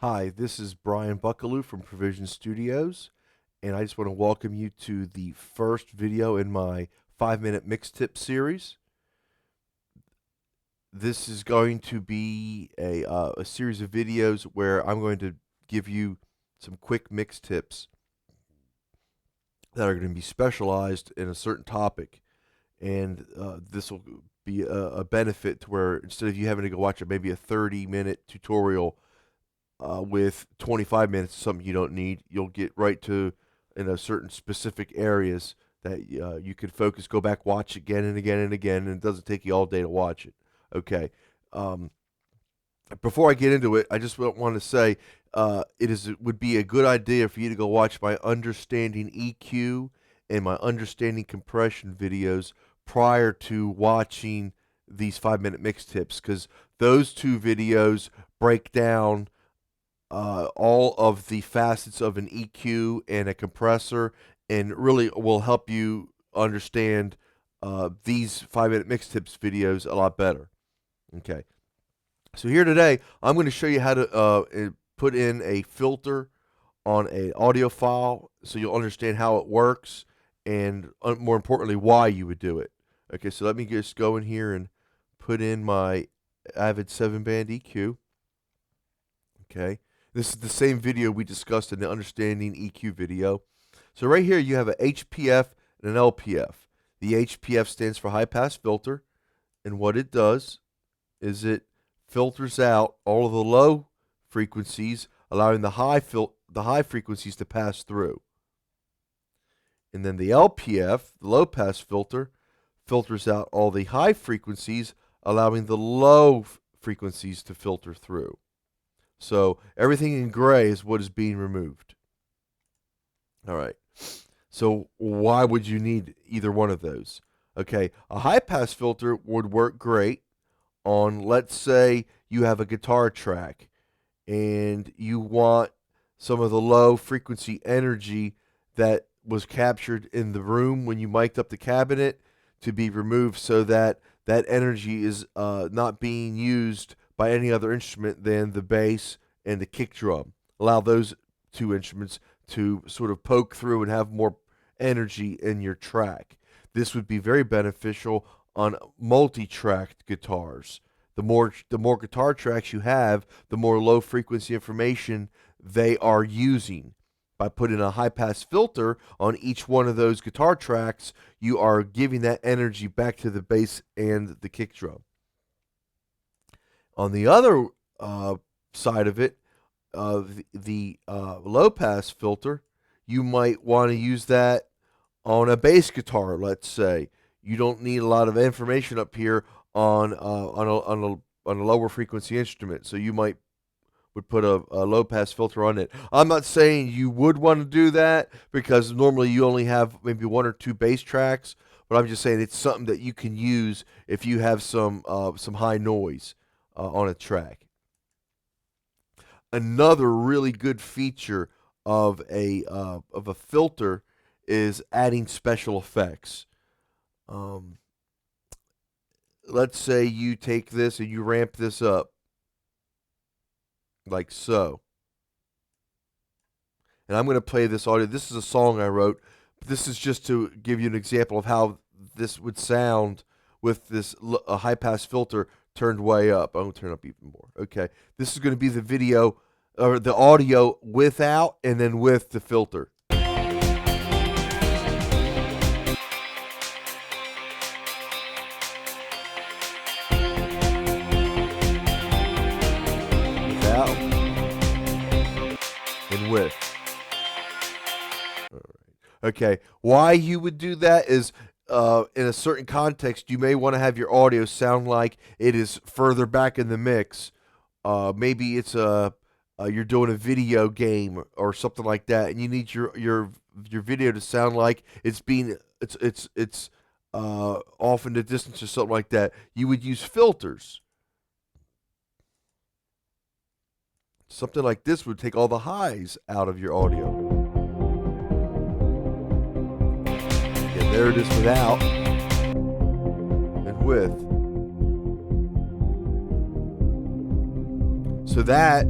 Hi, this is Brian Buckaloo from Provision Studios, and I just want to welcome you to the first video in my 5-minute mix tip series. This is going to be a series of videos where I'm going to give you some quick mix tips that are going to be specialized in a certain topic, and this will be a benefit to where instead of you having to go watch maybe a 30-minute tutorial with 25 minutes of something you don't need, you'll get right to certain specific areas that you can focus, go back, watch again and again and again, and it doesn't take you all day to watch it. Okay. Before I get into it, I just want to say it would be a good idea for you to go watch my understanding EQ and my understanding compression videos prior to watching these 5-minute mix tips, because those two videos break down all of the facets of an EQ and a compressor, and really will help you understand these 5-minute mix tips videos a lot better. Okay, so here today I'm going to show you how to put in a filter on an audio file, so you'll understand how it works and more importantly why you would do it. Okay, so let me just go in here and put in my Avid 7-band EQ. Okay, this is the same video we discussed in the Understanding EQ video. So right here you have an HPF and an LPF. The HPF stands for high pass filter, and what it does is it filters out all of the low frequencies, allowing the high frequencies to pass through. And then the LPF, the low pass filter, filters out all the high frequencies, allowing the low frequencies to filter through. So everything in gray is what is being removed. All right. So why would you need either one of those? Okay, a high pass filter would work great on, let's say you have a guitar track and you want some of the low frequency energy that was captured in the room when you mic'd up the cabinet to be removed, so that that energy is not being used by any other instrument than the bass and the kick drum. Allow those two instruments to sort of poke through and have more energy in your track. This would be very beneficial on multi-tracked guitars. The more guitar tracks you have, the more low frequency information they are using. By putting a high pass filter on each one of those guitar tracks, you are giving that energy back to the bass and the kick drum. On the other side of it, the low pass filter, you might want to use that on a bass guitar. Let's say you don't need a lot of information up here on a lower frequency instrument, so you would put a low pass filter on it. I'm not saying you would want to do that, because normally you only have maybe one or two bass tracks, but I'm just saying it's something that you can use if you have some high noise on a track. Another really good feature of a filter is adding special effects. Let's say you take this and you ramp this up like so. And I'm going to play this audio. This is a song I wrote. This is just to give you an example of how this would sound with this high pass filter turned way up. I'm going to turn up even more. Okay. This is going to be the video or the audio without and then with the filter. Without and with. All right. Okay. Why you would do that is in a certain context, you may want to have your audio sound like it is further back in the mix. Maybe it's you're doing a video game or something like that, and you need your video to sound like it's off in the distance or something like that. You would use filters. Something like this would take all the highs out of your audio. Yeah, there it is without and with. So that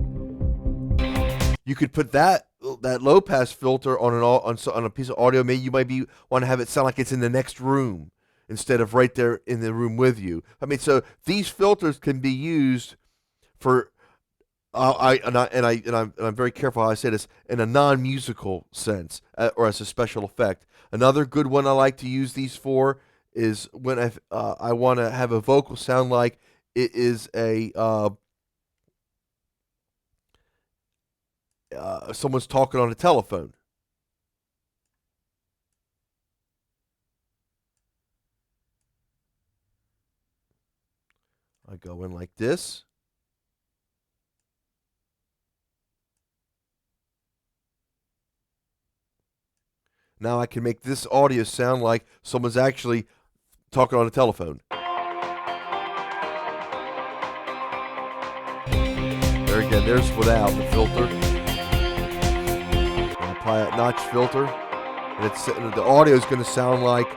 you could put that low pass filter on on a piece of audio. Maybe you might be want to have it sound like it's in the next room instead of right there in the room with you. I mean, so these filters can be used for I'm very careful how I say this in a non-musical sense or as a special effect. Another good one I like to use these for is when I want to have a vocal sound like it is a someone's talking on a telephone. I go in like this. Now I can make this audio sound like someone's actually talking on a telephone. There again, there's without the filter. I apply that notch filter, and the audio is going to sound like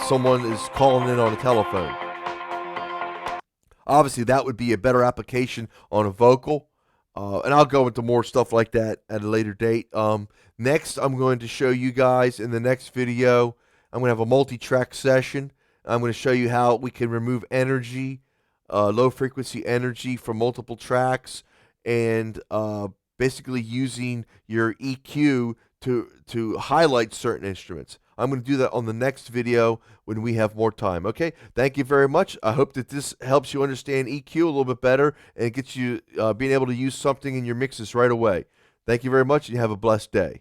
someone is calling in on a telephone. Obviously, that would be a better application on a vocal. And I'll go into more stuff like that at a later date. Next, I'm going to show you guys in the next video, I'm going to have a multi-track session. I'm going to show you how we can remove energy, low frequency energy from multiple tracks, and basically using your EQ to highlight certain instruments. I'm going to do that on the next video when we have more time. Okay, thank you very much. I hope that this helps you understand EQ a little bit better and gets you being able to use something in your mixes right away. Thank you very much, and you have a blessed day.